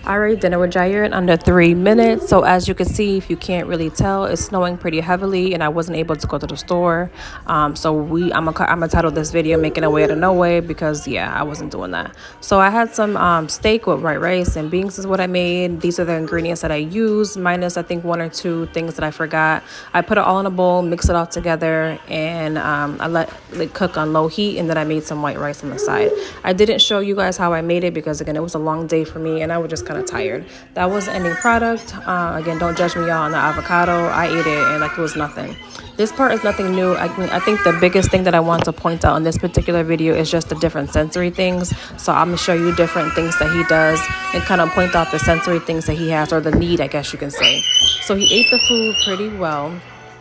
Alright, dinner with Jair in under 3 minutes. So as you can see, if you can't really tell, it's snowing pretty heavily, and I wasn't able to go to the store. I'm gonna title this video "Making a Way Out of No Way" because yeah, I wasn't doing that. So I had some steak with white rice and beans is what I made. These are the ingredients that I used, minus I think one or two things that I forgot. I put it all in a bowl, mix it all together, and I let it cook on low heat, and then I made some white rice on the side. I didn't show you guys how I made it because again, it was a long day for me, and I was just kind of tired. That was the ending product. Again, don't judge me, y'all, on the avocado. I ate it and like it was nothing. This part is nothing new. I think the biggest thing that I want to point out in this particular video is just the different sensory things. So I'm gonna show you different things that he does and kind of point out the sensory things that he has, or the need, I guess you can say. So he ate the food pretty well.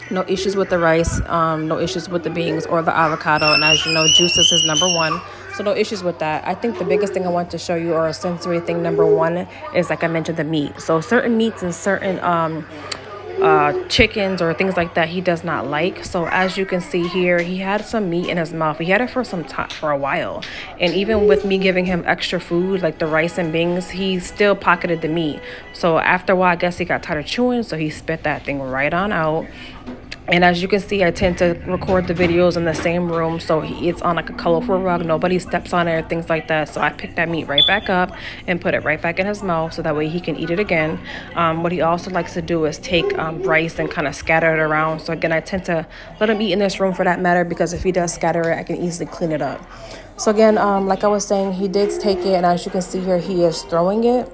No issues with the rice, no issues with the beans or the avocado. And as you know, juices is number one. So no issues with that. I think the biggest thing I want to show you, or a sensory thing number one, is like I mentioned, the meat. So certain meats and certain chickens or things like that he does not like. So as you can see here, he had some meat in his mouth. He had it for some time, for a while, and even with me giving him extra food like the rice and beans, he still pocketed the meat. So after a while, I guess he got tired of chewing, so he spit that thing right on out. And as you can see, I tend to record the videos in the same room, so it's on like a colorful rug. Nobody steps on it, things like that. So I picked that meat right back up and put it right back in his mouth, so that way he can eat it again. What he also likes to do is take rice and kind of scatter it around. So again, I tend to let him eat in this room for that matter, because if he does scatter it, I can easily clean it up. So again, like I was saying, he did take it, and as you can see here, he is throwing it.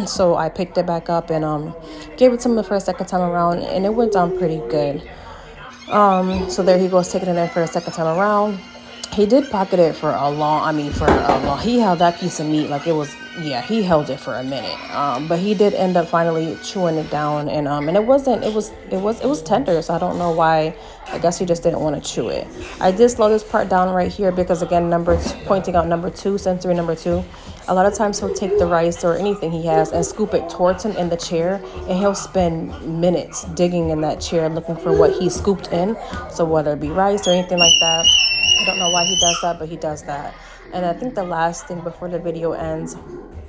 So I picked it back up and gave it to him for a second time around, and it went down pretty good. So there he goes, taking it in for the second time around. He did pocket it for a long, he held that piece of meat like it was, yeah, he held it for a minute. But he did end up finally chewing it down, and it was tender, so I don't know why. I guess he just didn't want to chew it. I did slow this part down right here because again, pointing out number two, sensory number two. A lot of times he'll take the rice or anything he has and scoop it towards him in the chair, and he'll spend minutes digging in that chair looking for what he scooped in. So whether it be rice or anything like that, I don't know why he does that, but he does that. And I think the last thing before the video ends,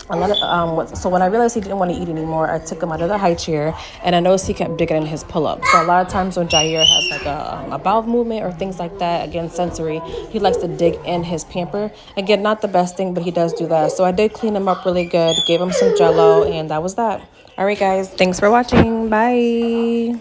so when I realized he didn't want to eat anymore, I took him out of the high chair, and I noticed he kept digging in his pull-up. So a lot of times when Jair has like a bowel movement or things like that, again, sensory, he likes to dig in his pamper. Again, not the best thing, but he does do that. So I did clean him up really good, gave him some Jello, and that was that. All right, guys, thanks for watching. Bye.